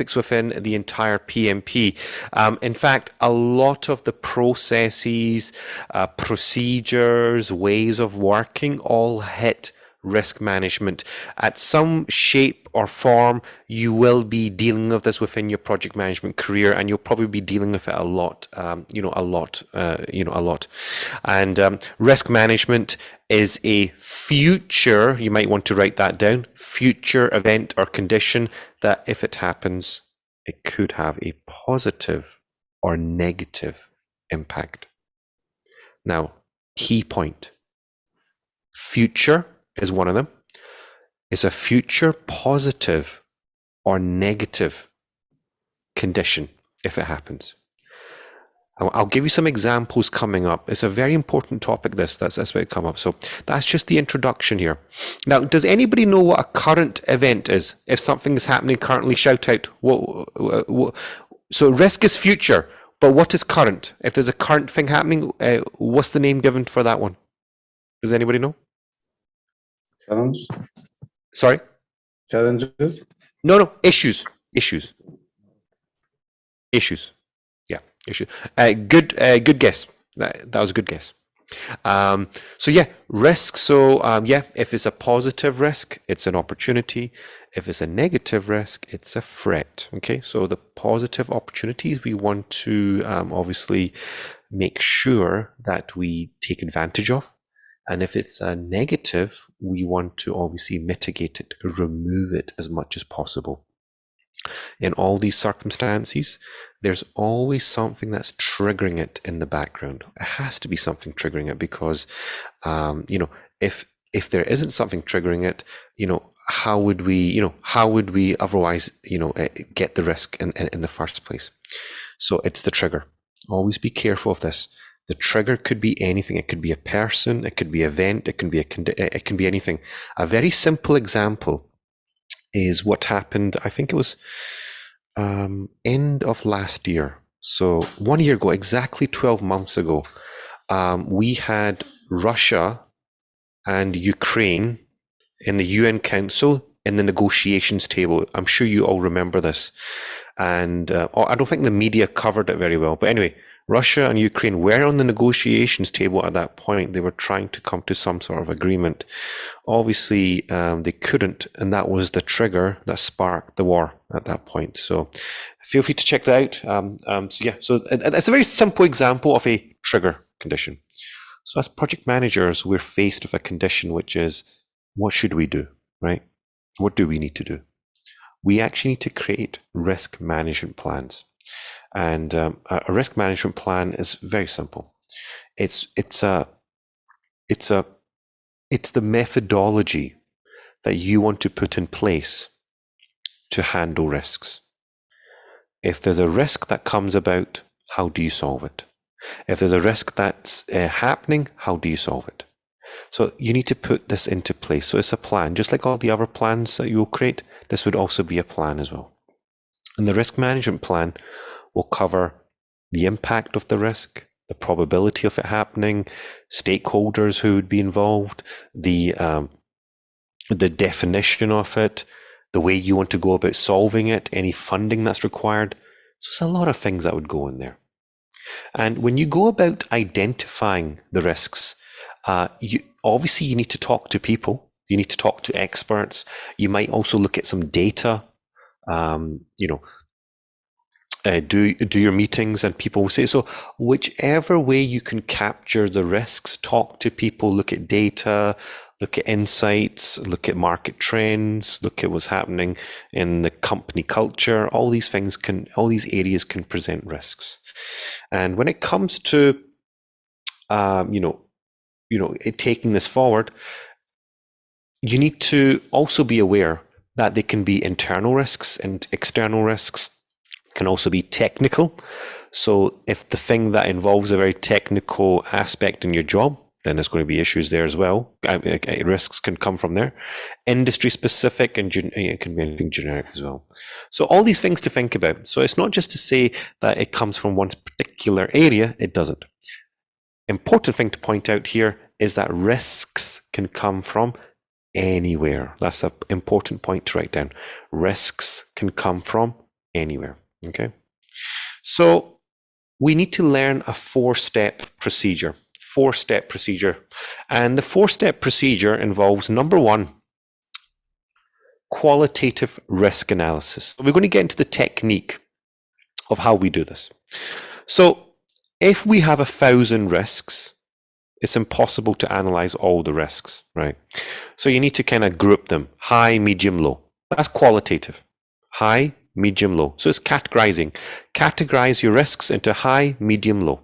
topics within the entire PMP. In fact, a lot of the processes, procedures, ways of working all hit risk management. At some shape or form, you will be dealing with this within your project management career, and you'll probably be dealing with it a lot, a lot. And risk management is a future, you might want to write that down, future event or condition that if it happens, it could have a positive or negative impact. Now, key point, future is one of them. Is a future positive or negative condition if it happens? I'll give you some examples coming up. It's a very important topic, that's where it come up. So that's just the introduction here. Now, does anybody know what a current event is? If something is happening currently, shout out. So risk is future, but what is current? If there's a current thing happening, what's the name given for that one? Does anybody know? Challenges. Sorry? Challenges? No, issues. Yeah, issues. Good guess. That was a good guess. So yeah, risk. So if it's a positive risk, it's an opportunity. If it's a negative risk, it's a threat. Okay, so the positive opportunities we want to obviously make sure that we take advantage of. And if it's a negative, we want to obviously mitigate it, remove it as much as possible. In all these circumstances, there's always something that's triggering it in the background. It has to be something triggering it because, if there isn't something triggering it, how would we otherwise, get the risk in the first place? So it's the trigger. Always be careful of this. The trigger could be anything. It could be a person, it could be an event, it can be anything. A very simple example is what happened, I think it was end of last year. So 1 year ago, exactly 12 months ago, we had Russia and Ukraine in the UN Council in the negotiations table. I'm sure you all remember this. And I don't think the media covered it very well. But anyway, Russia and Ukraine were on the negotiations table at that point. They were trying to come to some sort of agreement. Obviously, they couldn't, and that was the trigger that sparked the war at that point. So feel free to check that out. So it's a very simple example of a trigger condition. So as project managers, we're faced with a condition which is, what should we do, right? What do we need to do? We actually need to create risk management plans. And a risk management plan is very simple. It's the methodology that you want to put in place to handle risks. If there's a risk that comes about, how do you solve it? If there's a risk that's happening, how do you solve it? So you need to put this into place. So it's a plan, just like all the other plans that you will create. This would also be a plan as well. And the risk management plan will cover the impact of the risk, the probability of it happening, stakeholders who would be involved, the definition of it, the way you want to go about solving it, any funding that's required. So there's a lot of things that would go in there. And when you go about identifying the risks, you need to talk to people. You need to talk to experts. You might also look at some data. Do your meetings, and people will say, so whichever way you can capture the risks, talk to people, look at data, look at insights, look at market trends, look at what's happening in the company culture. All these areas can present risks. And when it comes to taking this forward, you need to also be aware that there can be internal risks and external risks. Can also be technical. So if the thing that involves a very technical aspect in your job, then there's going to be issues there as well. Risks can come from there. Industry specific, and it can be anything generic as well. So all these things to think about. So it's not just to say that it comes from one particular area. It doesn't. Important thing to point out here is that risks can come from anywhere. That's an important point to write down. Risks can come from anywhere. Okay. So we need to learn a four-step procedure. Four-step procedure. And the four-step procedure involves, number one, qualitative risk analysis. We're going to get into the technique of how we do this. So if we have 1,000 risks, it's impossible to analyze all the risks, right? So you need to kind of group them: high, medium, low. That's qualitative. High, medium, low. So it's categorizing. Categorize your risks into high, medium, low.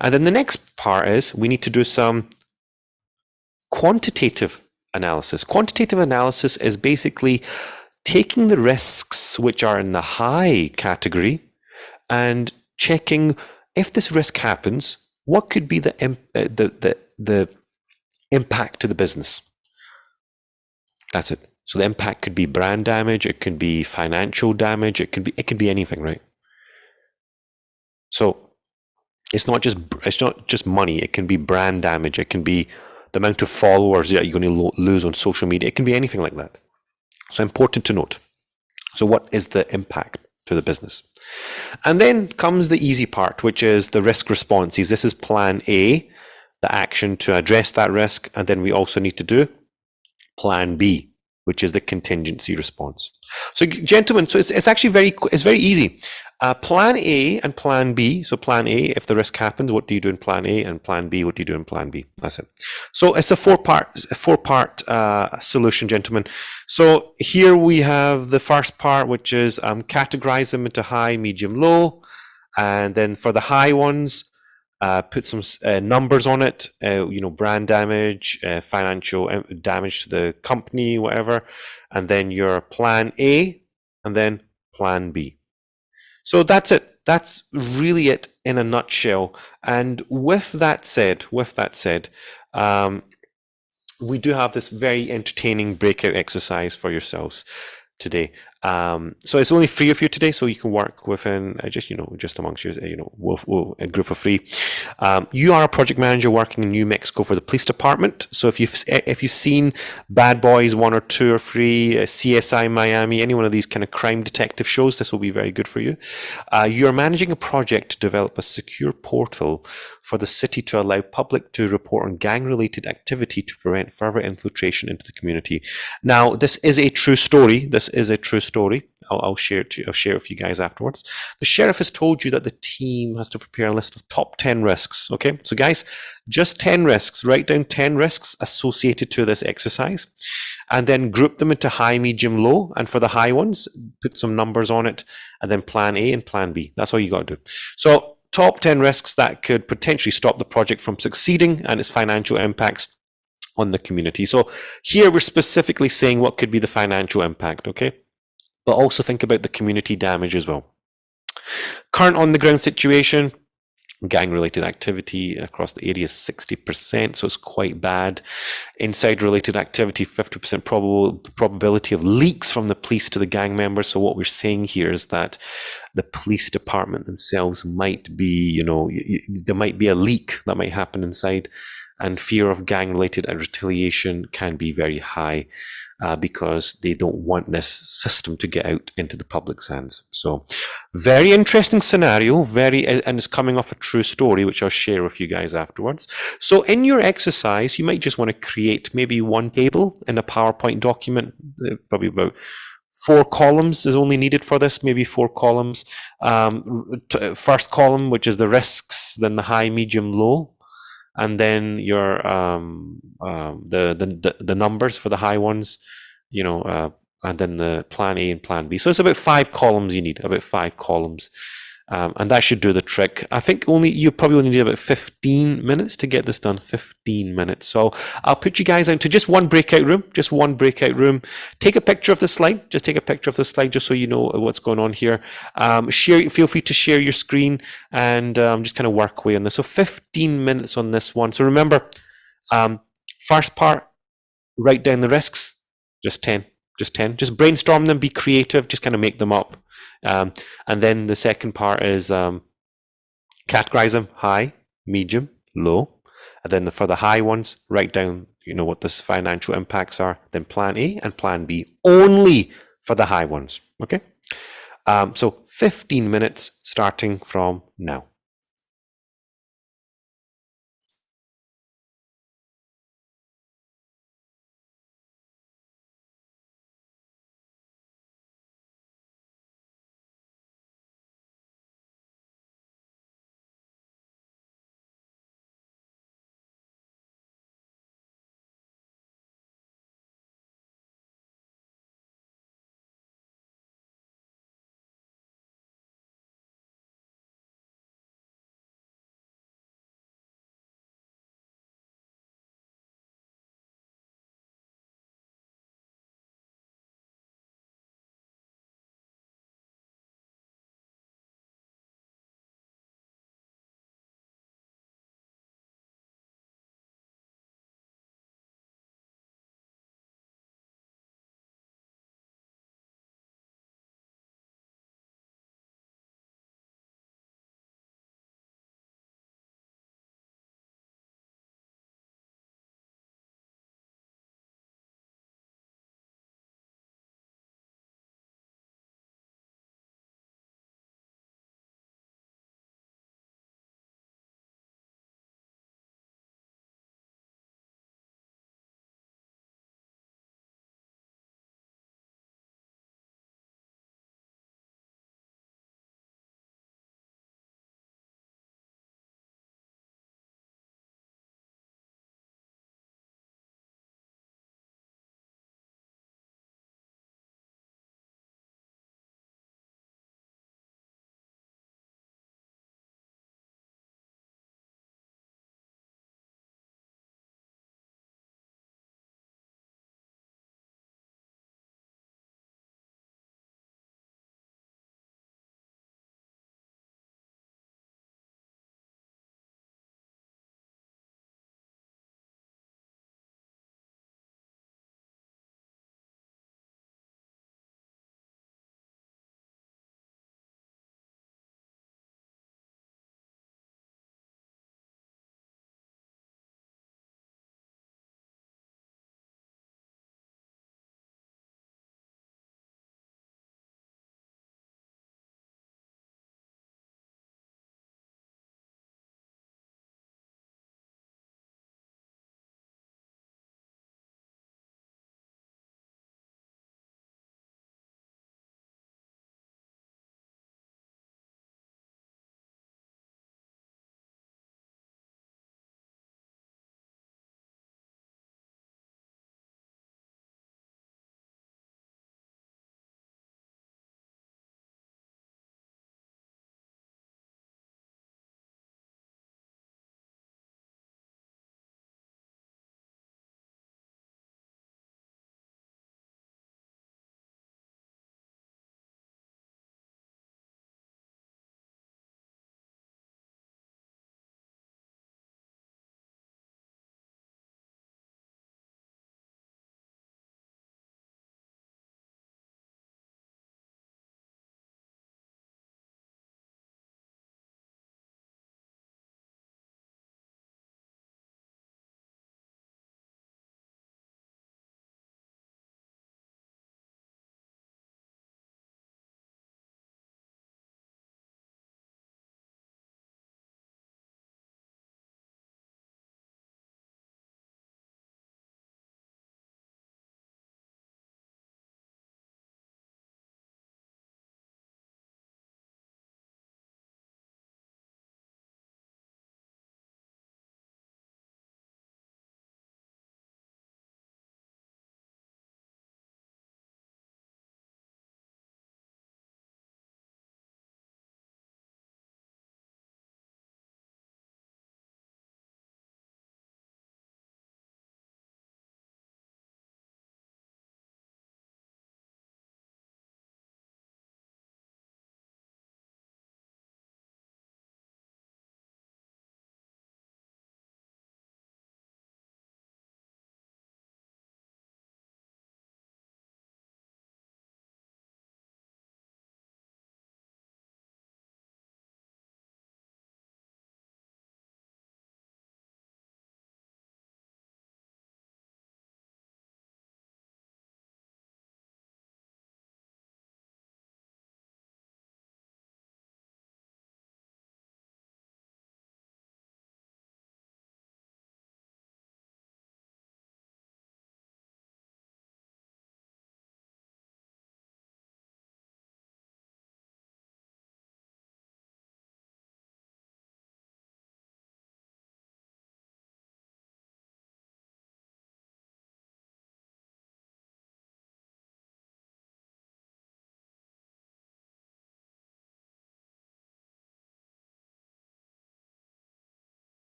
And then the next part is we need to do some quantitative analysis. Quantitative analysis is basically taking the risks which are in the high category and checking if this risk happens, what could be the impact to the business. That's it. So the impact could be brand damage, it could be financial damage, it could be anything, right? So it's not just money. It can be brand damage. It can be the amount of followers that you're going to lose on social media. It can be anything like that. So important to note. So what is the impact to the business? And then comes the easy part, which is the risk responses. This is plan A, the action to address that risk. And then we also need to do plan B, which is the contingency response. So gentlemen, so it's actually very easy. Plan A and plan B. So plan A, if the risk happens, what do you do in plan A? And plan B, what do you do in plan B? That's it. So it's a four-part solution, gentlemen. So here we have the first part, which is categorize them into high, medium, low. And then for the high ones, put some numbers on it, brand damage, financial damage to the company, whatever. And then your plan A, and then plan B. So that's it. That's really it in a nutshell. And with that said, we do have this very entertaining breakout exercise for yourselves today. So it's only 3 of you today, so you can work within just amongst you, a group of 3. You are a project manager working in New Mexico for the police department. So if you've seen Bad Boys 1 or 2 or 3, CSI Miami, any one of these kind of crime detective shows, this will be very good for you. You are managing a project to develop a secure portal for the city to allow public to report on gang-related activity to prevent further infiltration into the community. Now, this is a true story. I'll share it with you guys afterwards. The sheriff has told you that the team has to prepare a list of top 10 risks. Okay, so guys, just 10 risks. Write down 10 risks associated to this exercise, and then group them into high, medium, low. And for the high ones, put some numbers on it, and then plan A and plan B. That's all you got to do. So top 10 risks that could potentially stop the project from succeeding and its financial impacts on the community. So here we're specifically saying what could be the financial impact, okay? But also think about the community damage as well. Current on-the-ground situation, gang-related activity across the area is 60%, so it's quite bad. Inside-related activity, 50% probability of leaks from the police to the gang members. So what we're saying here is that the police department themselves might be, there might be a leak that might happen inside, and fear of gang-related retaliation can be very high because they don't want this system to get out into the public's hands. So very interesting scenario, and it's coming off a true story, which I'll share with you guys afterwards. So in your exercise, you might just want to create maybe one table in a PowerPoint document, probably about 4 columns is only needed for this, maybe 4 columns. First column, which is the risks, then the high, medium, low, and then your the numbers for the high ones, and then the plan A and plan B. So it's about 5 columns you need, about 5 columns. And that should do the trick. I think you probably only need about 15 minutes to get this done. 15 minutes. So I'll put you guys into just one breakout room. Take a picture of the slide. Just take a picture of the slide just so you know what's going on here. Feel free to share your screen and just kind of work away on this. So 15 minutes on this one. So remember, first part, write down the risks. Just 10. Just brainstorm them. Be creative. Just kind of make them up. And then the second part is categorize them: high, medium, low. And then for the high ones, write down what the financial impacts are. Then plan A and plan B only for the high ones. Okay. So 15 minutes starting from now.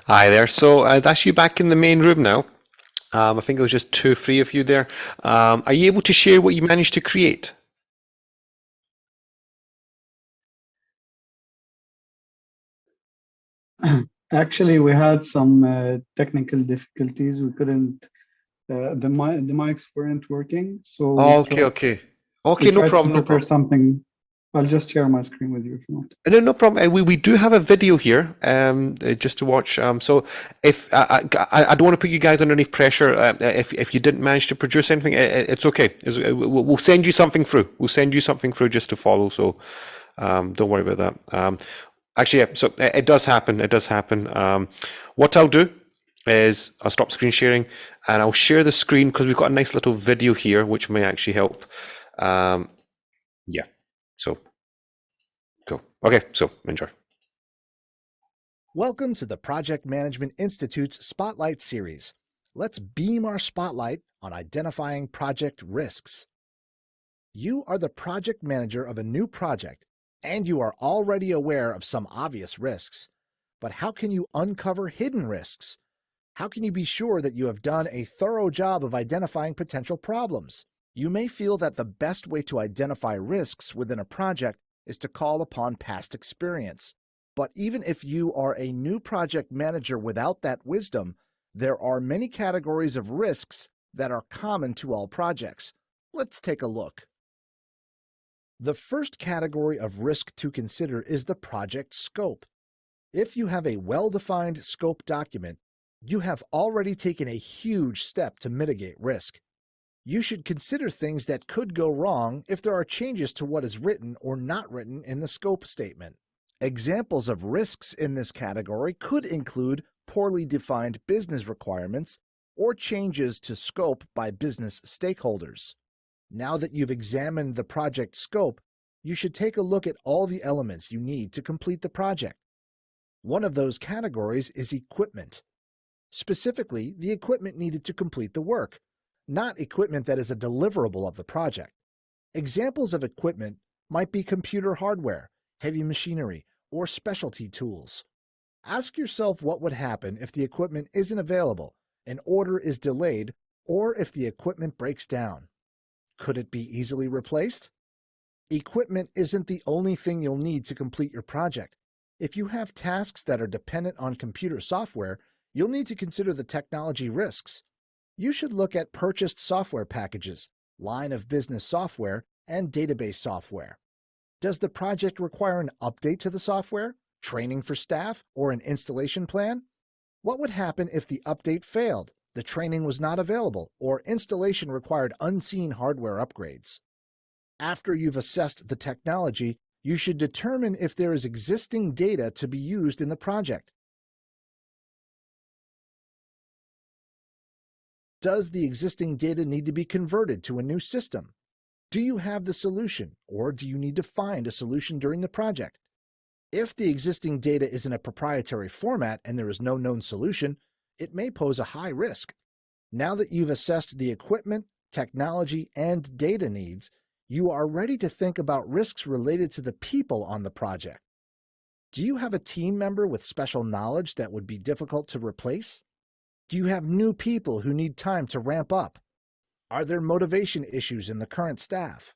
Hi there. So that's you back in the main room now. I think it was just 2 or 3 of you there. Are you able to share what you managed to create? Actually, we had some technical difficulties. We couldn't, the mics weren't working. So Oh, okay. we Okay, no tried to problem, no prepare problem. something. I'll just share my screen with you if you want. No problem. We do have a video here just to watch. So if I don't want to put you guys underneath pressure. If you didn't manage to produce anything, it's okay. We'll send you something through. We'll send you something through just to follow. So don't worry about that. Actually, yeah. So it does happen. It does happen. What I'll do is I'll stop screen sharing and I'll share the screen because we've got a nice little video here which may actually help. Yeah. So. Cool. Okay, so enjoy. Welcome to the Project Management Institute's Spotlight Series. Let's beam our spotlight on identifying project risks. You are the project manager of a new project, and you are already aware of some obvious risks. But how can you uncover hidden risks? How can you be sure that you have done a thorough job of identifying potential problems? You may feel that the best way to identify risks within a project is to call upon past experience. But even if you are a new project manager without that wisdom, there are many categories of risks that are common to all projects. Let's take a look. The first category of risk to consider is the project scope. If you have a well-defined scope document, you have already taken a huge step to mitigate risk. You should consider things that could go wrong if there are changes to what is written or not written in the scope statement. Examples of risks in this category could include poorly defined business requirements or changes to scope by business stakeholders. Now that you've examined the project scope, you should take a look at all the elements you need to complete the project. One of those categories is equipment. Specifically, the equipment needed to complete the work, not equipment that is a deliverable of the project. Examples of equipment might be computer hardware, heavy machinery, or specialty tools. Ask yourself what would happen if the equipment isn't available, an order is delayed, or if the equipment breaks down. Could it be easily replaced? Equipment isn't the only thing you'll need to complete your project. If you have tasks that are dependent on computer software, you'll need to consider the technology risks. You should look at purchased software packages, line of business software, and database software. Does the project require an update to the software, training for staff, or an installation plan? What would happen if the update failed, the training was not available, or installation required unseen hardware upgrades? After you've assessed the technology, you should determine if there is existing data to be used in the project. Does the existing data need to be converted to a new system? Do you have the solution, or do you need to find a solution during the project? If the existing data is in a proprietary format and there is no known solution, it may pose a high risk. Now that you've assessed the equipment, technology, and data needs, you are ready to think about risks related to the people on the project. Do you have a team member with special knowledge that would be difficult to replace? Do you have new people who need time to ramp up? Are there motivation issues in the current staff?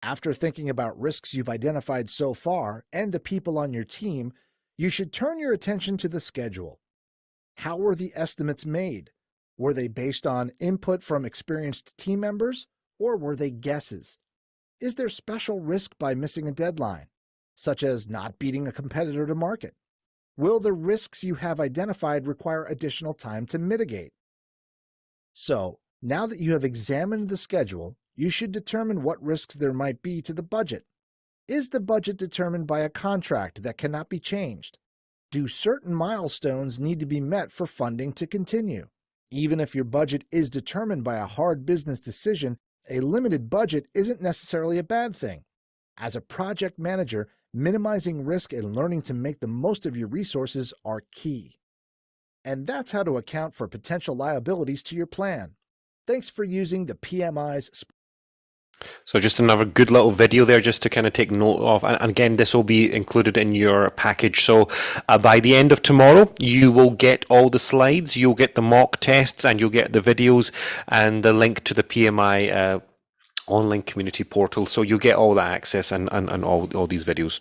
After thinking about risks you've identified so far and the people on your team, you should turn your attention to the schedule. How were the estimates made? Were they based on input from experienced team members, or were they guesses? Is there special risk by missing a deadline, such as not beating a competitor to market? Will the risks you have identified require additional time to mitigate? So, now that you have examined the schedule, you should determine what risks there might be to the budget. Is the budget determined by a contract that cannot be changed? Do certain milestones need to be met for funding to continue? Even if your budget is determined by a hard business decision, a limited budget isn't necessarily a bad thing. As a project manager, minimizing risk and learning to make the most of your resources are key. And that's how to account for potential liabilities to your plan. Thanks for using the PMI's. So just another good little video there just to kind of take note of. And again, this will be included in your package. So by the end of tomorrow, you will get all the slides, you'll get the mock tests, and you'll get the videos and the link to the PMI online community portal. So you'll get all that access and all these videos.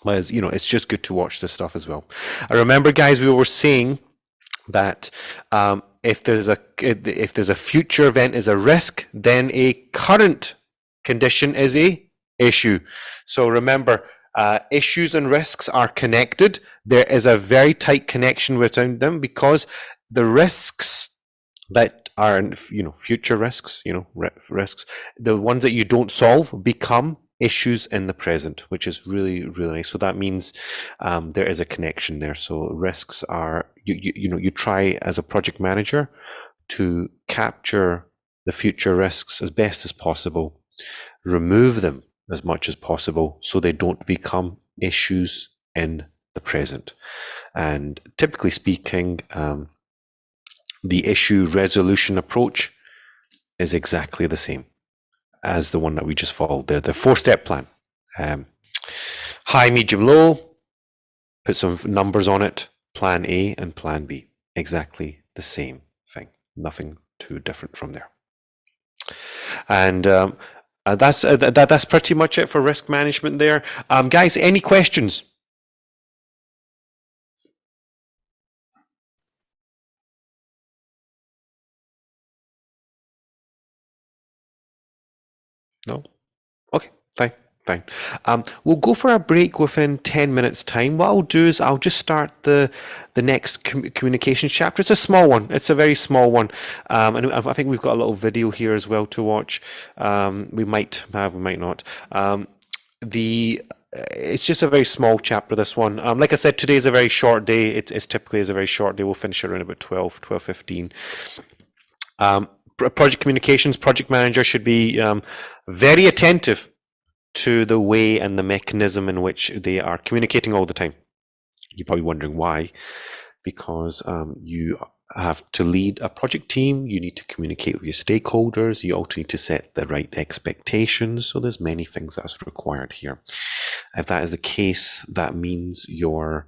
But, you know, it's just good to watch this stuff as well. I remember, guys, we were saying that if there's a future event is a risk, then a current condition is a issue. So remember, issues and risks are connected. There is a very tight connection between them because the risks that are, you know, future risks, you know, risks, the ones that you don't solve become issues in the present, which is really, really nice. So that means there is a connection there. So risks are, you know, you try as a project manager to capture the future risks as best as possible, remove them as much as possible so they don't become issues in the present. And typically speaking, the issue resolution approach is exactly the same as the one that we just followed, the 4-step plan. High, medium, low, put some numbers on it, plan A and plan B. Exactly the same thing, nothing too different from there. And that's pretty much it for risk management there. Guys, any questions? No? Okay, fine. We'll go for a break within 10 minutes time. What I'll do is I'll just start the next communication chapter. It's a small one. It's a very small one. And I think we've got a little video here as well to watch. We might have, we might not. It's just a very small chapter, this one. Like I said, today is a very short day. It's typically is a very short day. We'll finish around about 12:15. Project communications, project manager should be very attentive to the way and the mechanism in which they are communicating all the time. You're probably wondering why. Because you have to lead a project team, you need to communicate with your stakeholders, you also need to set the right expectations. So there's many things that's required here. If that is the case, that means your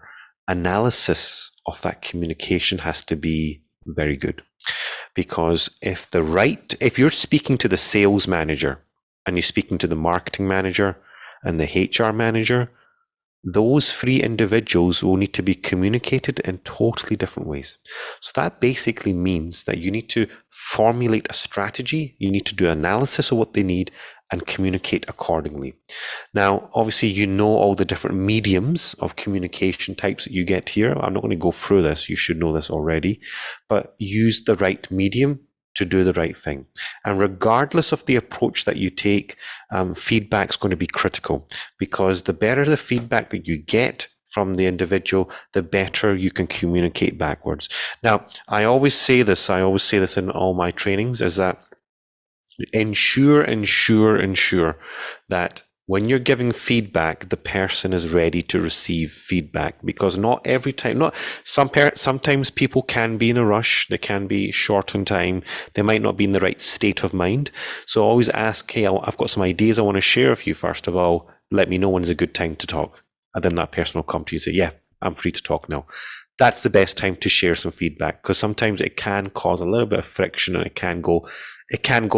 analysis of that communication has to be very good. Because if you're speaking to the sales manager and you're speaking to the marketing manager and the HR manager, those three individuals will need to be communicated in totally different ways. So that basically means that you need to formulate a strategy, you need to do analysis of what they need and communicate accordingly. Now, obviously, you know all the different mediums of communication types that you get here. I'm not going to go through this, you should know this already, but use the right medium to do the right thing. And regardless of the approach that you take, feedback is going to be critical, because the better the feedback that you get from the individual, the better you can communicate backwards. Now, I always say this in all my trainings, is that ensure that when you're giving feedback, the person is ready to receive feedback, because not every time, sometimes people can be in a rush, they can be short on time, they might not be in the right state of mind. So always ask, hey, I've got some ideas I want to share with you. First of all, let me know when's a good time to talk. And then that person will come to you and say, yeah, I'm free to talk now. That's the best time to share some feedback, because sometimes it can cause a little bit of friction and it can go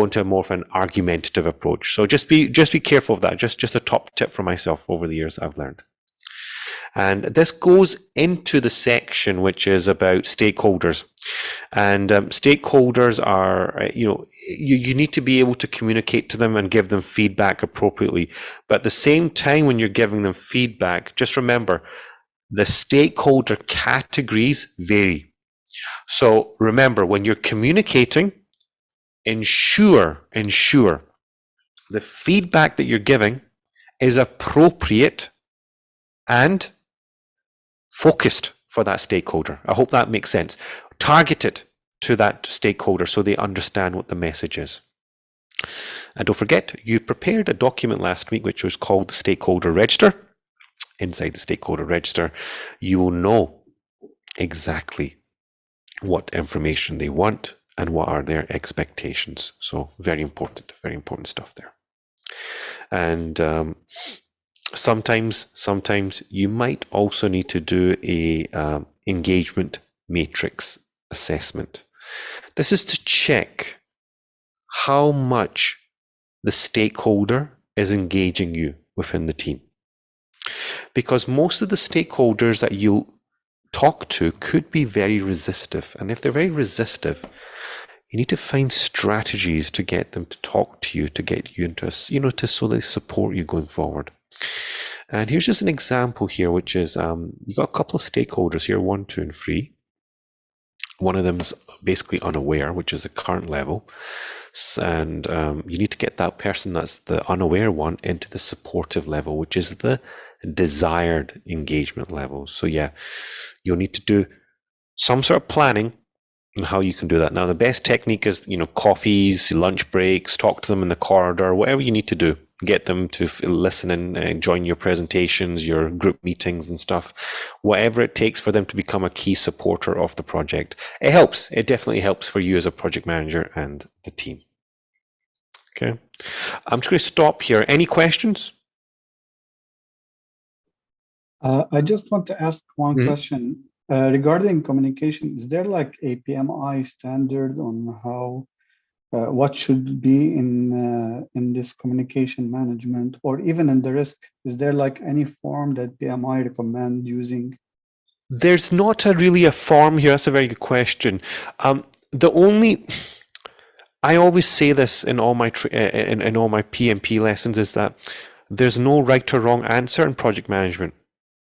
into more of an argumentative approach. So just be careful of that. Just a top tip for myself over the years I've learned. And this goes into the section which is about stakeholders. And stakeholders are, you need to be able to communicate to them and give them feedback appropriately. But at the same time, when you're giving them feedback, just remember, the stakeholder categories vary. So remember, when you're communicating, ensure the feedback that you're giving is appropriate and focused for that stakeholder. I hope that makes sense. Target it to that stakeholder so they understand what the message is. And don't forget, you prepared a document last week which was called the Stakeholder Register. Inside the Stakeholder Register, you will know exactly what information they want and what are their expectations. So very important stuff there. And sometimes you might also need to do a engagement matrix assessment. This is to check how much the stakeholder is engaging you within the team. Because most of the stakeholders that you talk to could be very resistive. And if they're very resistive, you need to find strategies to get them to talk to you, to get you into, to so they support you going forward. And here's just an example here, which is you got a couple of stakeholders here, 1, 2, and 3. One of them is basically unaware, which is the current level. And you need to get that person that's the unaware one into the supportive level, which is the desired engagement level. So yeah, you'll need to do some sort of planning on how you can do that. Now, the best technique is, coffees, lunch breaks, talk to them in the corridor, whatever you need to do. Get them to listen and join your presentations, your group meetings and stuff. Whatever it takes for them to become a key supporter of the project. It helps. It definitely helps for you as a project manager and the team. Okay. I'm just going to stop here. Any questions? I just want to ask one Mhm. question regarding communication. Is there like a PMI standard on how what should be in this communication management, or even in the risk? Is there like any form that PMI recommend using? There's not really a form here. That's a very good question. The only I always say this in all my in all my PMP lessons is that there's no right or wrong answer in project management.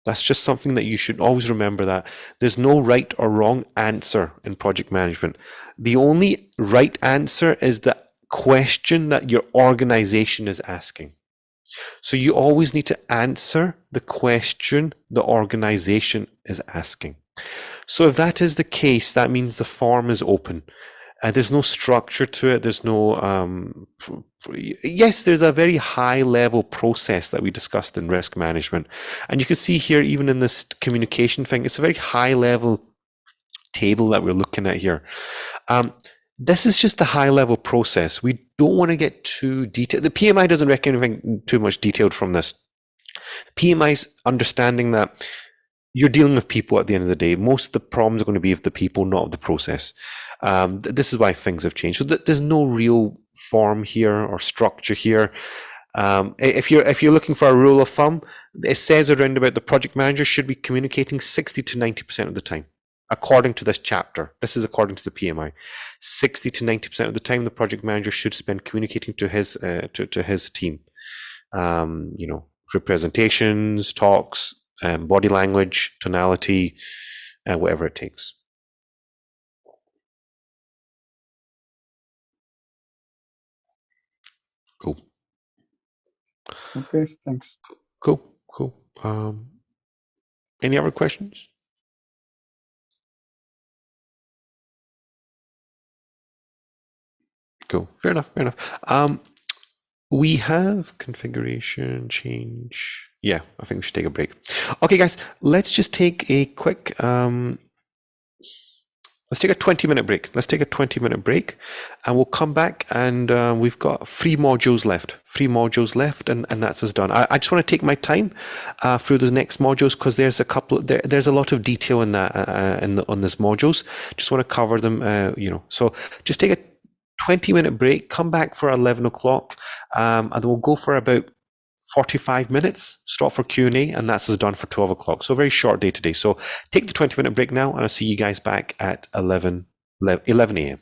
That's just something that you should always remember, that there's no right or wrong answer in project management. The only right answer is the question that your organization is asking. So you always need to answer the question the organization is asking. So if that is the case, that means the form is open. There's no structure to it. There's no, yes, there's a very high level process that we discussed in risk management. And you can see here, even in this communication thing, it's a very high level table that we're looking at here. This is just a high level process. We don't want to get too detailed. The PMI doesn't recommend anything too much detailed from this. PMI's understanding that you're dealing with people at the end of the day. Most of the problems are going to be of the people, not of the process. This is why things have changed. So there's no real form here or structure here. If you're looking for a rule of thumb, it says around about the project manager should be communicating 60 to 90% of the time, according to this chapter. This is according to the PMI. 60 to 90% of the time, the project manager should spend communicating to his team. Through presentations, talks, body language, tonality, whatever it takes. Cool. Okay, thanks. Cool. Any other questions? Cool. Fair enough. We have configuration change. Yeah, I think we should take a break. Okay, guys, let's just take a quick let's take a 20-minute break. Let's take a 20-minute break, and we'll come back, and we've got 3 modules left. 3 modules left, and that's us done. I just want to take my time through the next modules, because there's a couple. There's a lot of detail in that on this modules. Just want to cover them. So just take a 20-minute break. Come back for 11 o'clock, and we'll go for about 45 minutes, stop for Q&A, and that's us done for 12 o'clock. So a very short day today. So take the 20-minute break now, and I'll see you guys back at 11 a.m.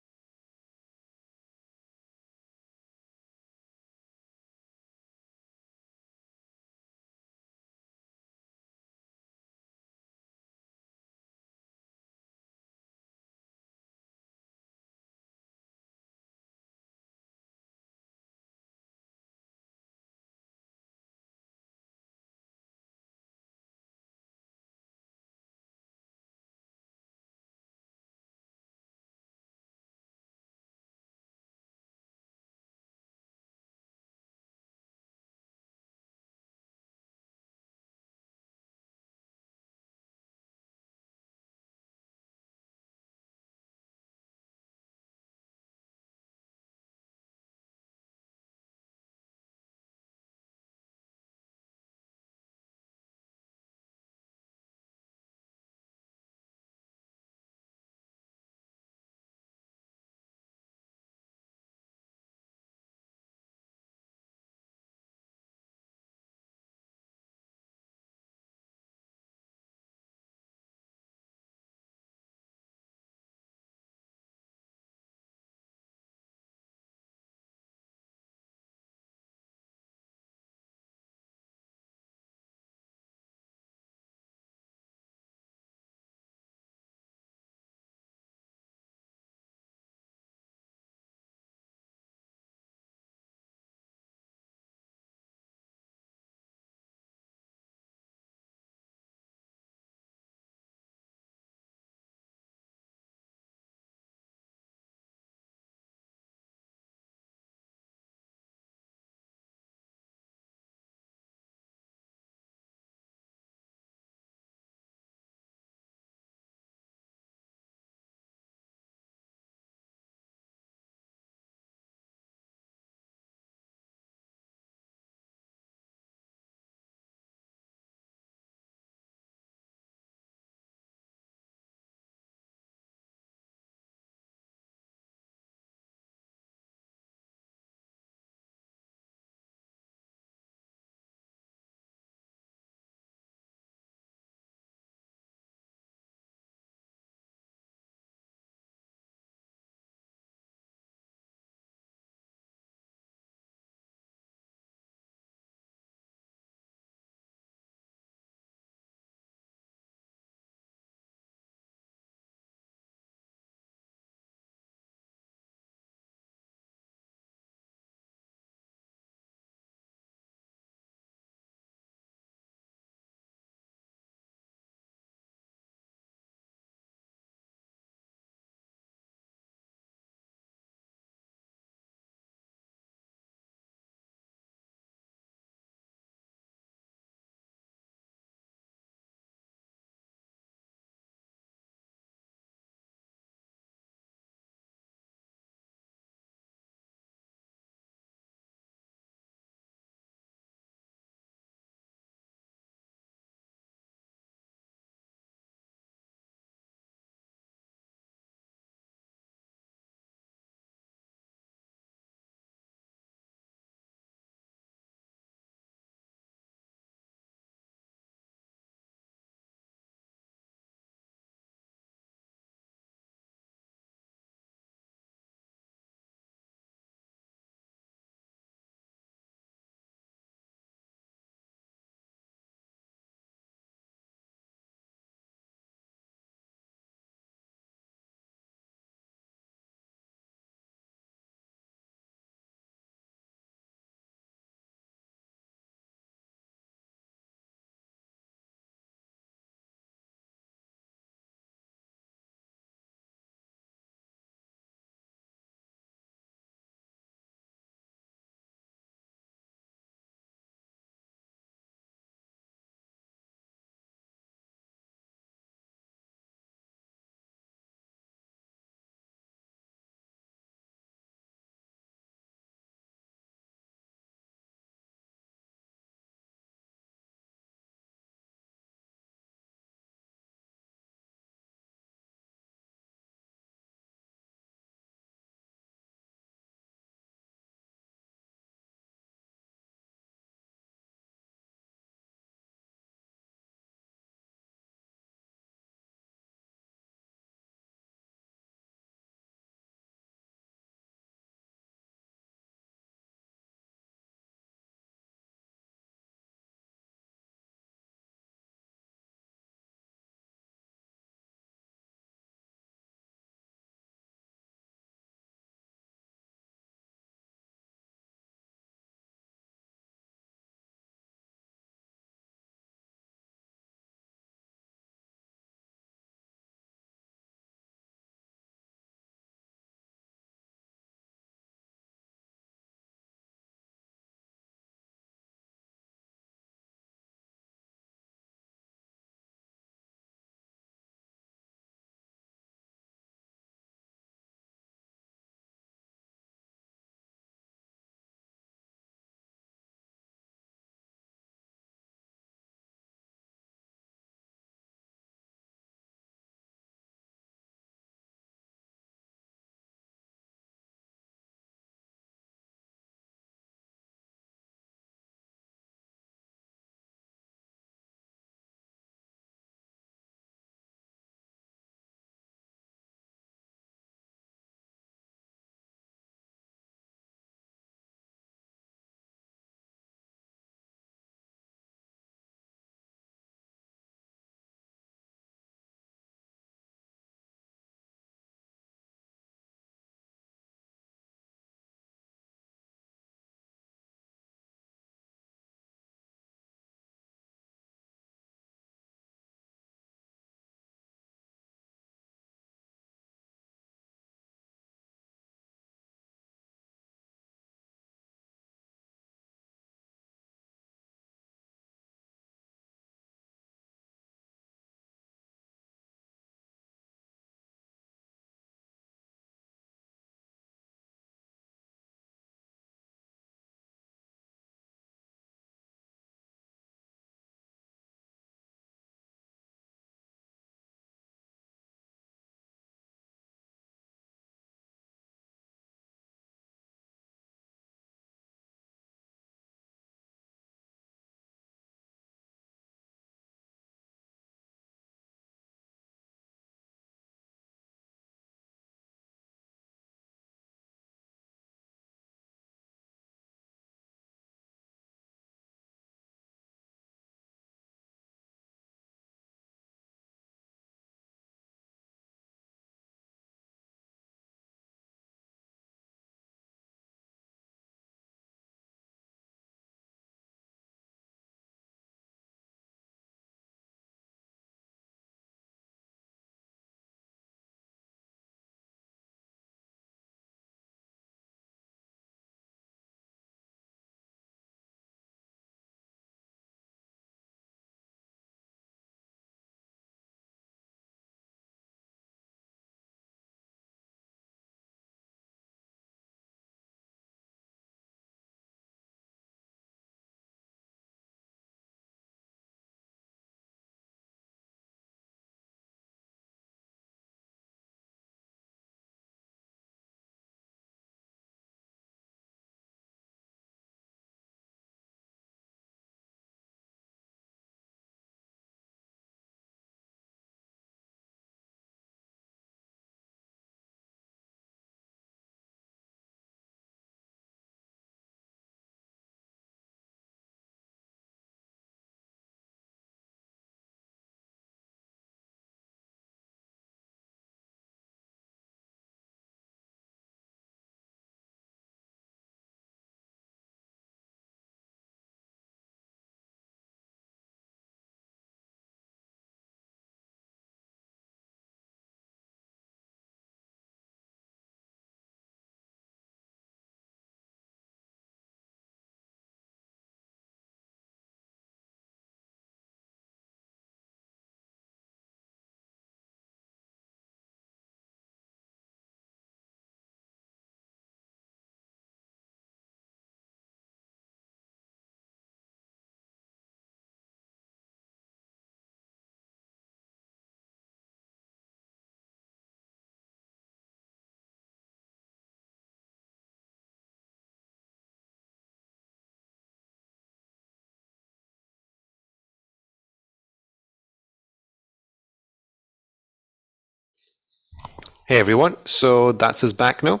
Hey everyone, so that's us back now.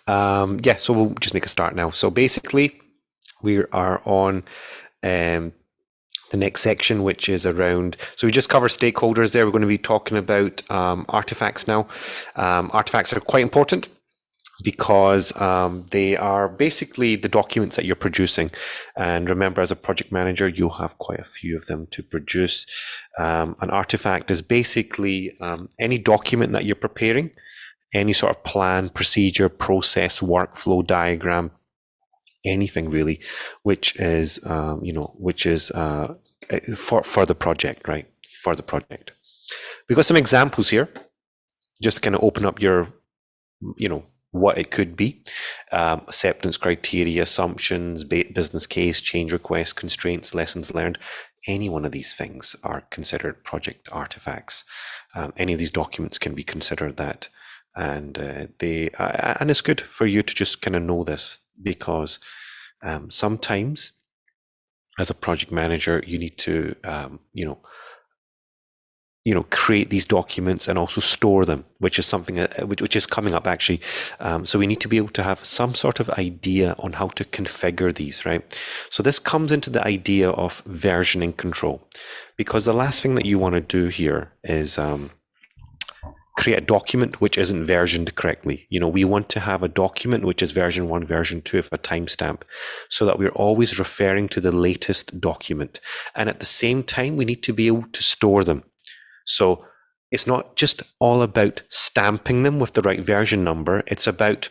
Yeah, so we'll just make a start now. So basically, we are on the next section, which is around, so we just covered stakeholders there. We're going to be talking about artifacts now. Artifacts are quite important because they are basically the documents that you're producing. And remember, as a project manager, you'll have quite a few of them to produce. An artifact is basically any document that you're preparing, any sort of plan, procedure, process, workflow diagram, anything really, which is for the project, right? For the project. We've got some examples here, just to kind of open up your, what it could be. Acceptance criteria, assumptions, business case, change request, constraints, lessons learned. Any one of these things are considered project artifacts. Any of these documents can be considered that. And and it's good for you to just kind of know this, because sometimes as a project manager, you need to create these documents and also store them, which is something which is coming up actually. So we need to be able to have some sort of idea on how to configure these, right? So this comes into the idea of versioning control, because the last thing that you want to do here is create a document which isn't versioned correctly. We want to have a document which is version 1, version 2 of a timestamp, so that we're always referring to the latest document. And at the same time, we need to be able to store them. So it's not just all about stamping them with the right version number. It's about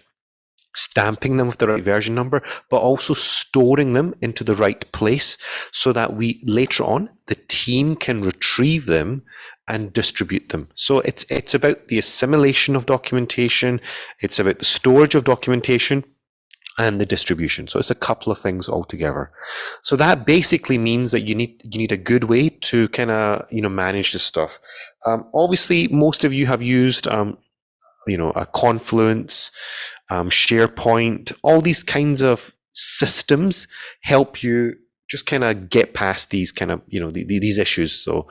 stamping them with the right version number, but also storing them into the right place, so that we later on, the team can retrieve them and distribute them. So it's about the assimilation of documentation, it's about the storage of documentation, and the distribution. So it's a couple of things altogether. So that basically means that you need a good way to kind of manage this stuff. Obviously, most of you have used a Confluence, SharePoint. All these kinds of systems help you just kind of get past these kind of these issues. So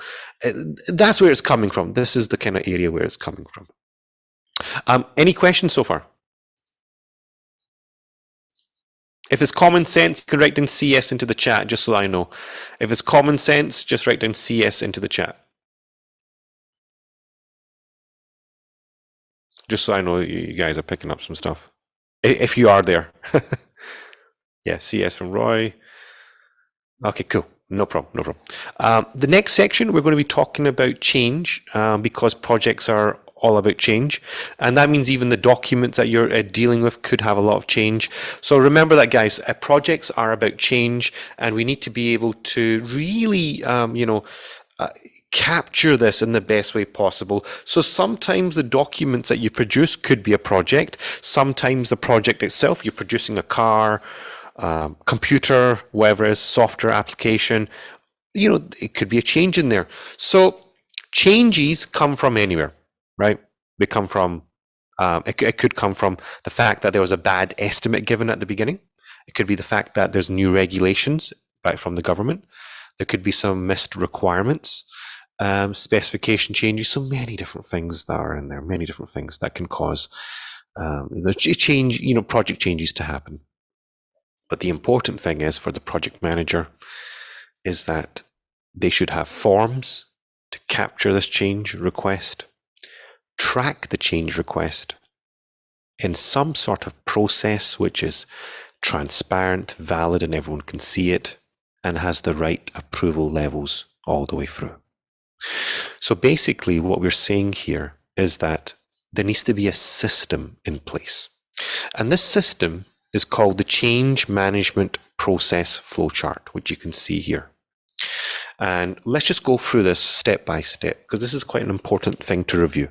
that's where it's coming from. This is the kind of area where it's coming from. Any questions so far? If it's common sense, you can write down CS into the chat, just so I know. If it's common sense, just write down CS into the chat. Just so I know you guys are picking up some stuff. If you are there. Yeah, CS from Roy. Okay, cool. No problem. The next section, we're going to be talking about change, because projects are all about change, and that means even the documents that you're dealing with could have a lot of change. So remember that, guys. Projects are about change, and we need to be able to really capture this in the best way possible. So sometimes the documents that you produce could be a project. Sometimes the project itself, you're producing a car, computer, whatever it is, software application, it could be a change in there. So changes come from anywhere, right? They come from, it could come from the fact that there was a bad estimate given at the beginning. It could be the fact that there's new regulations back from the government. There could be some missed requirements, specification changes. So many different things that are in there, many different things that can cause the change, project changes to happen. But the important thing is, for the project manager, is that they should have forms to capture this change request, track the change request in some sort of process which is transparent, valid, and everyone can see it, and has the right approval levels all the way through. So basically what we're saying here is that there needs to be a system in place. And this system is called the Change Management Process Flowchart, which you can see here. And let's just go through this step by step, because this is quite an important thing to review.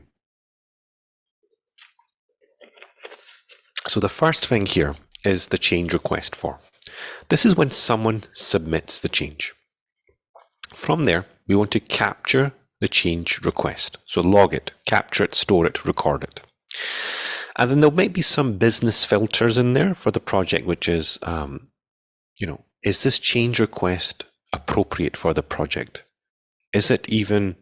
So the first thing here is the change request form. This is when someone submits the change. From there, we want to capture the change request. So log it, capture it, store it, record it. And then there might be some business filters in there for the project, which is, is this change request appropriate for the project? Is it even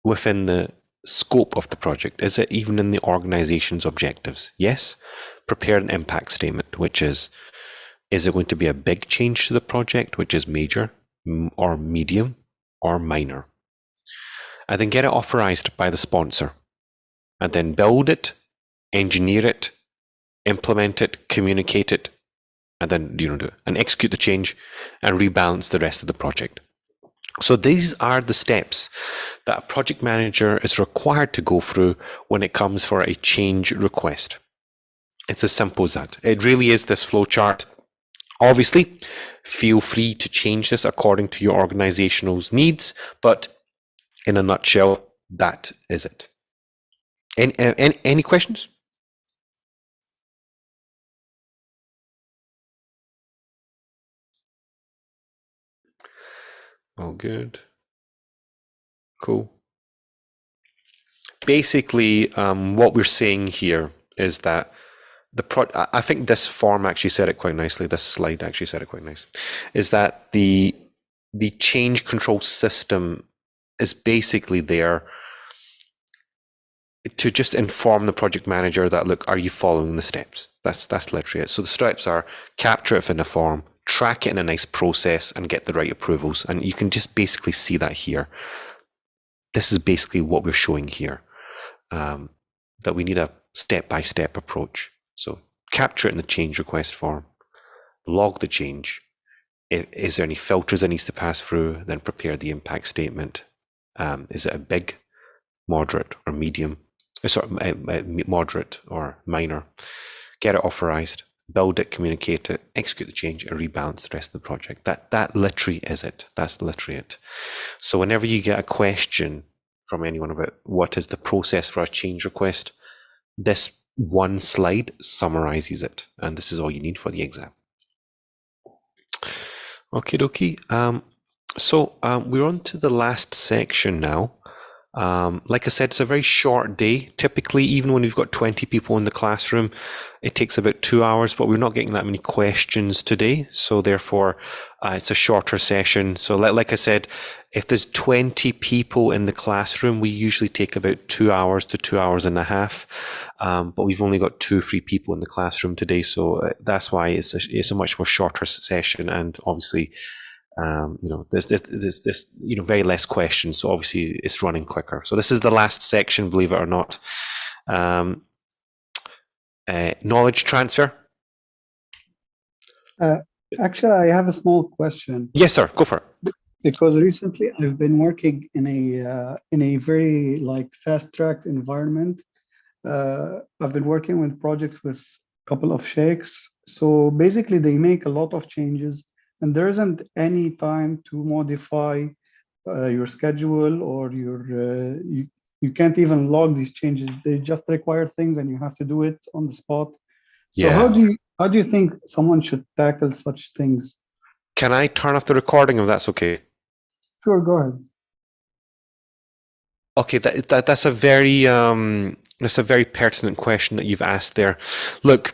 within the scope of the project? Is it even in the organization's objectives? Yes. Prepare an impact statement, which is it going to be a big change to the project, which is major, or medium, or minor? And then get it authorized by the sponsor. And then build it, engineer it, implement it, communicate it, and then do it, and execute the change and rebalance the rest of the project. So these are the steps that a project manager is required to go through when it comes for a change request. It's as simple as that. It really is this flow chart. Obviously, feel free to change this according to your organization's needs, but in a nutshell, that is it. Any questions? Oh, good. Cool. Basically, what we're saying here is that I think this form actually said it quite nicely. This slide actually said it quite nice. Is that the change control system is basically there to just inform the project manager that, look, are you following the steps? That's literally it. So the steps are capture it in a form, track it in a nice process, and get the right approvals. And you can just basically see that here. This is basically what we're showing here, that we need a step-by-step approach. So capture it in the change request form, log the change. Is there any filters that needs to pass through? Then prepare the impact statement. Is it a big, moderate, or medium? Moderate or minor? Get it authorized, build it, communicate it, execute the change, and rebalance the rest of the project. That literally is it. That's literally it. So whenever you get a question from anyone about what is the process for a change request, this one slide summarizes it, and this is all you need for the exam. Okie dokie. So we're on to the last section now. Like I said, it's a very short day. Typically, even when we've got 20 people in the classroom, it takes about 2 hours, but we're not getting that many questions today. So therefore, it's a shorter session. So like I said, if there's 20 people in the classroom, we usually take about 2 hours to 2 hours and a half. But we've only got 2-3 people in the classroom today. So that's why it's a much more shorter session. And obviously, there's very less questions, so obviously it's running quicker. So this is the last section, believe it or not. Knowledge transfer. Actually, I have a small question. Yes, sir. Go for it. Because recently I've been working in a very fast-tracked environment. I've been working with projects with a couple of sheikhs. So basically, they make a lot of changes. And there isn't any time to modify your schedule, or you can't even log these changes. They just require things, and you have to do it on the spot. So how do you think someone should tackle such things? Can I turn off the recording if that's okay? Sure, go ahead. Okay, that's a very pertinent question that you've asked there. Look,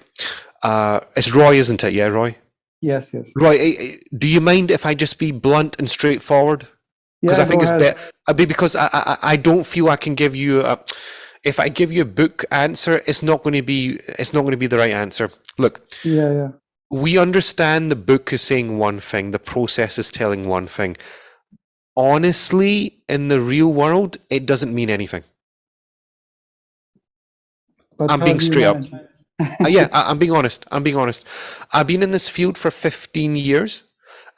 it's Roy, isn't it? Yeah, Roy. Yes. Roy, do you mind if I just be blunt and straightforward? Because I think it's better. Because I don't feel I can give you if I give you a book answer, it's not going to be the right answer. Look. Yeah. We understand the book is saying one thing, the process is telling one thing. Honestly, in the real world, it doesn't mean anything. But I'm being straight up. I'm being honest. I've been in this field for 15 years.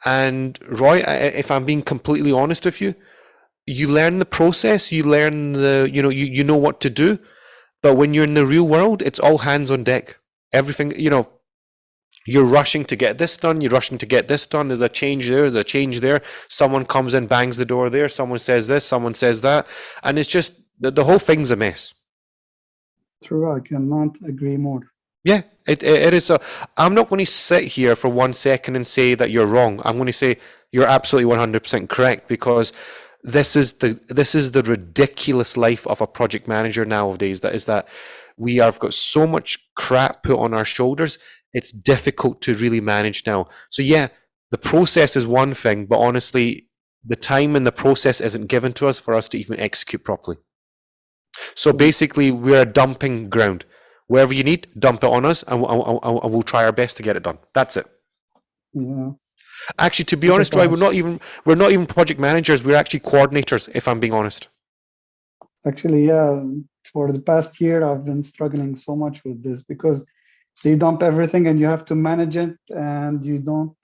And Roy, if I'm being completely honest with you, you learn the process, you learn you know what to do. But when you're in the real world, it's all hands on deck. Everything, you're rushing to get this done. You're rushing to get this done. There's a change there. There's a change there. Someone comes in, bangs the door there. Someone says this, someone says that. And it's just, the whole thing's a mess. True, I cannot agree more. Yeah, it is. I'm not going to sit here for 1 second and say that you're wrong. I'm going to say you're absolutely 100% correct, because this is the ridiculous life of a project manager nowadays. That we have got so much crap put on our shoulders. It's difficult to really manage now. So yeah, the process is one thing, but honestly, the time and the process isn't given to us for us to even execute properly. So basically, we're a dumping ground. Wherever you need, dump it on us, and we'll try our best to get it done. That's it. Yeah. Actually, to be Okay, honest, Roy, Thomas. we're not even project managers. We're actually coordinators, if I'm being honest. Actually, yeah, for the past year, I've been struggling so much with this because they dump everything and you have to manage it, and you don't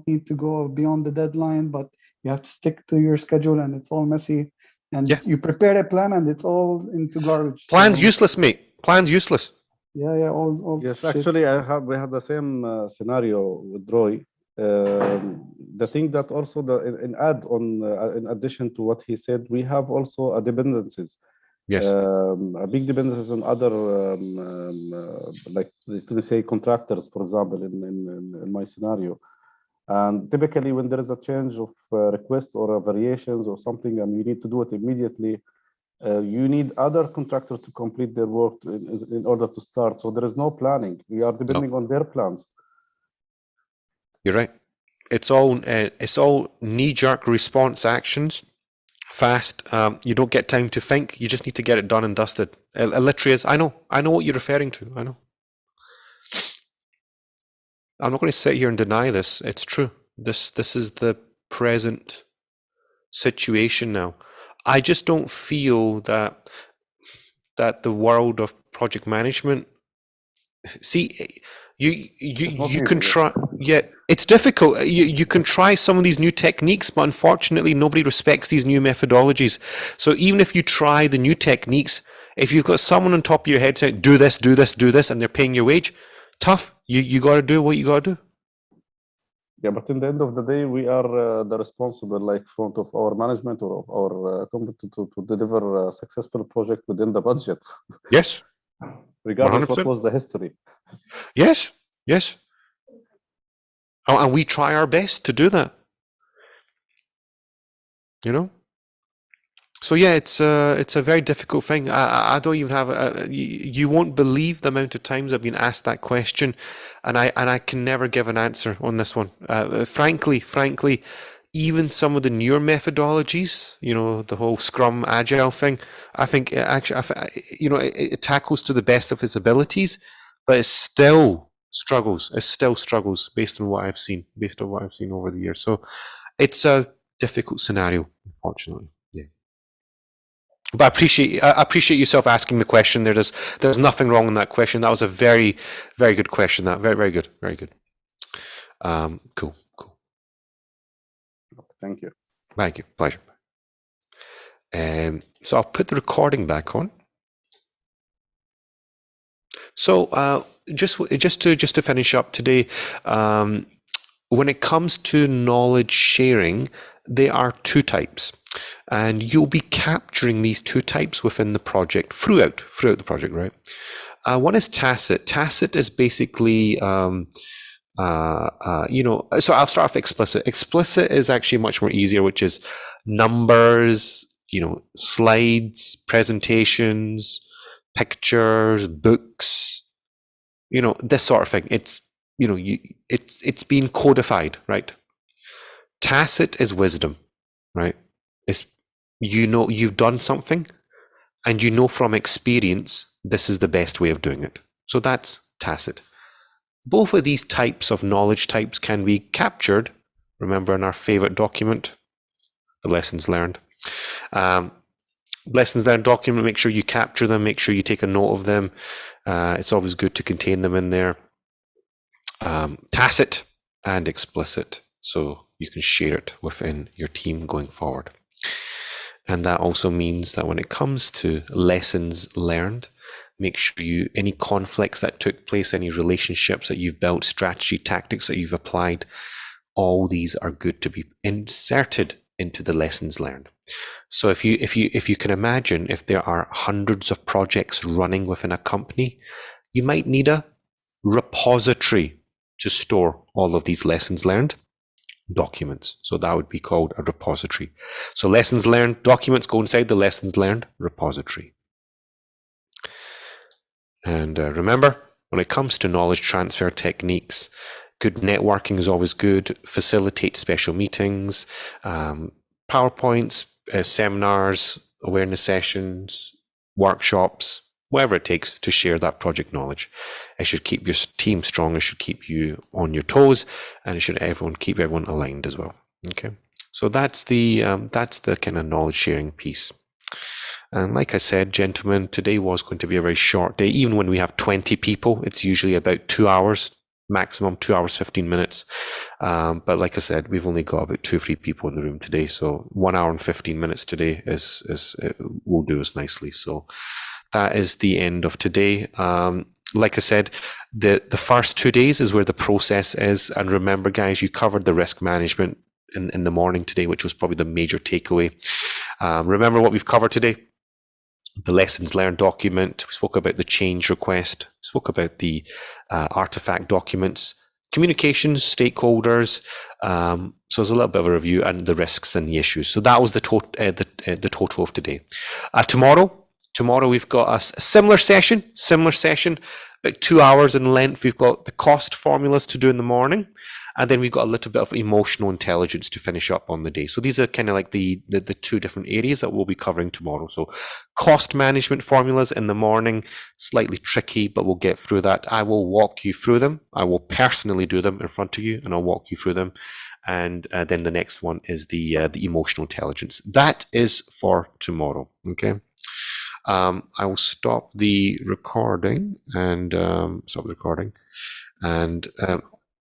need to go beyond the deadline, but you have to stick to your schedule, and it's all messy. And Yeah. you prepare a plan and it's all into garbage. Plan's So, useless, mate. Plan's useless. yeah, all Yes, shit. actually, we had the same scenario with Roy. The thing that also in addition to what he said, we have also a dependencies. Yes. A big dependencies on other like we say contractors, for example, in my scenario. And typically, when there is a change of request or variations or something, and you need to do it immediately, you need other contractors to complete their work in order to start. So there is no planning. We are depending on their plans. You're right. It's all knee-jerk response actions, fast. You don't get time to think. You just need to get it done and dusted. It literally is. I know what you're referring to. I know. I'm not going to sit here and deny this. It's true. This is the present situation now. I just don't feel that the world of project management. See, you can try. Yeah, it's difficult. You can try some of these new techniques, but unfortunately, nobody respects these new methodologies. So even if you try the new techniques, if you've got someone on top of your head saying, "Do this, do this, do this," and they're paying your wage, tough. You got to do what you got to do. Yeah, but in the end of the day, we are the responsible, like front of our management or of our company to deliver a successful project within the budget. Yes. Regardless 100%. what was the history. Yes. Yes. Oh, and we try our best to do that. You know. So yeah, it's a very difficult thing. I don't even have you won't believe the amount of times I've been asked that question, and I can never give an answer on this one. Frankly, even some of the newer methodologies, the whole Scrum Agile thing, I think it tackles to the best of its abilities, but it still struggles. It still struggles based on what I've seen over the years. So it's a difficult scenario, unfortunately. Yeah. But I appreciate yourself asking the question. There's nothing wrong in that question. That was a very, very good question. That very, very good, very good. Cool. Thank you. Thank you. Pleasure. So I'll put the recording back on. So just to finish up today, when it comes to knowledge sharing, there are two types, and you'll be capturing these two types within the project throughout the project, right? One is tacit. Tacit is basically so I'll start off explicit. Explicit is actually much more easier, which is numbers, slides, presentations, pictures, books, this sort of thing. It's it's been codified, right? Tacit is wisdom, right? It's you've done something, and from experience this is the best way of doing it. So that's tacit. Both of these types of knowledge types can be captured. Remember in our favorite document, the lessons learned. Lessons learned document, make sure you capture them, make sure you take a note of them. It's always good to contain them in there. Tacit and explicit, so you can share it within your team going forward. And that also means that when it comes to lessons learned, make sure any conflicts that took place, any relationships that you've built, strategy, tactics that you've applied, all these are good to be inserted into the lessons learned. So if you can imagine, if there are hundreds of projects running within a company, you might need a repository to store all of these lessons learned documents. So that would be called a repository. So lessons learned documents go inside the lessons learned repository. And remember, when it comes to knowledge transfer techniques, good networking is always good. Facilitate special meetings, PowerPoints, seminars, awareness sessions, workshops, whatever it takes to share that project knowledge. It should keep your team strong, it should keep you on your toes, and it should keep everyone aligned as well. Okay, so that's the kind of knowledge sharing piece. And like I said, gentlemen, today was going to be a very short day. Even when we have 20 people, it's usually about 2 hours, maximum 2 hours, 15 minutes. But like I said, we've only got about 2 or 3 people in the room today. So 1 hour and 15 minutes today will do us nicely. So that is the end of today. Like I said, the first 2 days is where the process is. And remember, guys, you covered the risk management in the morning today, which was probably the major takeaway. Remember what we've covered today? The lessons learned document. We spoke about the change request. We spoke about the artifact documents, communications, stakeholders. So there's a little bit of a review, and the risks and the issues. So that was the total of today. Tomorrow we've got a similar session, about 2 hours in length. We've got the cost formulas to do in the morning, and then we've got a little bit of emotional intelligence to finish up on the day. So these are kind of like the 2 different areas that we'll be covering tomorrow. So cost management formulas in the morning, slightly tricky, but we'll get through that. I will walk you through them. I will personally do them in front of you, and I'll walk you through them. And then the next one is the emotional intelligence. That is for tomorrow. Okay. I will stop the recording and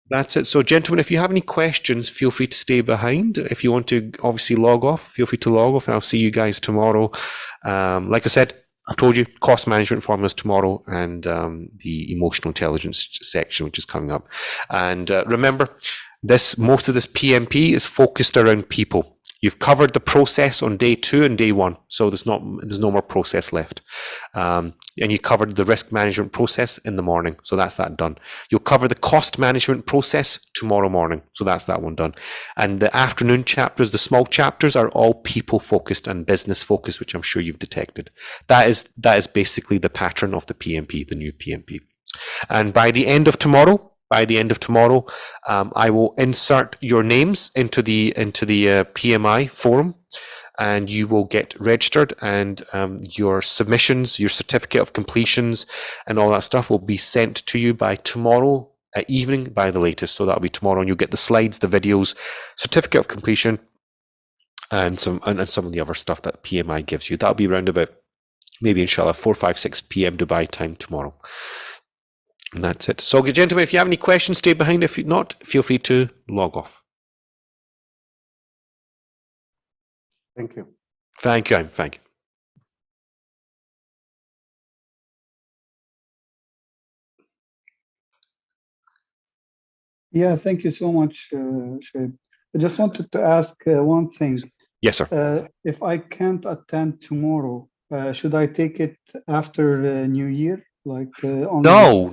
that's it. So, gentlemen, if you have any questions, feel free to stay behind. If you want to obviously log off, feel free to log off, and I'll see you guys tomorrow. Like I said, I've told you, cost management formulas tomorrow, and the emotional intelligence section, which is coming up. And remember, most of this PMP is focused around people. You've covered the process on day 2 and day 1, so there's no more process left. And you covered the risk management process in the morning, so that's that done. You'll cover the cost management process tomorrow morning, so that's that one done. And the afternoon chapters, the small chapters, are all people focused and business focused, which I'm sure you've detected. That is basically the pattern of the PMP, the new PMP. And by the end of tomorrow, I will insert your names into the PMI forum, and you will get registered, and your submissions, your certificate of completions, and all that stuff will be sent to you by tomorrow evening by the latest. So that'll be tomorrow, and you'll get the slides, the videos, certificate of completion, and some of the other stuff that PMI gives you. That'll be around about maybe inshallah 4, 5, 6 p.m. Dubai time tomorrow. And that's it. So, gentlemen, if you have any questions, stay behind. If not, feel free to log off. Thank you. Thank you. Thank you. Yeah, thank you so much, Shoaib. I just wanted to ask one thing. Yes, sir. If I can't attend tomorrow, should I take it after New Year? Like No.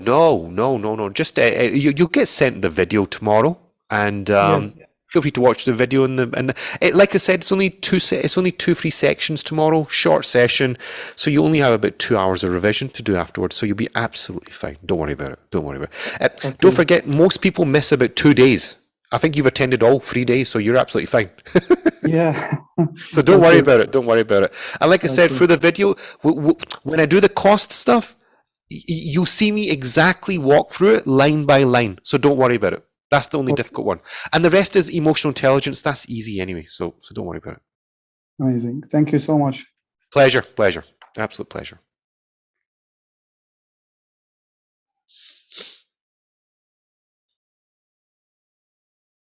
Just you'll get sent the video tomorrow, and yes. Feel free to watch the video. Like I said, it's only 2 free sections tomorrow, short session, so you only have about 2 hours of revision to do afterwards. So you'll be absolutely fine. Don't worry about it. Okay. Don't forget, most people miss about 2 days. I think you've attended all 3 days, so you're absolutely fine. Yeah. So don't worry about it. And like I said, through the video, when I do the cost stuff, you see me exactly walk through it line by line. So don't worry about it. That's the only difficult one. And the rest is emotional intelligence. That's easy anyway. So don't worry about it. Amazing. Thank you so much. Pleasure. Absolute pleasure.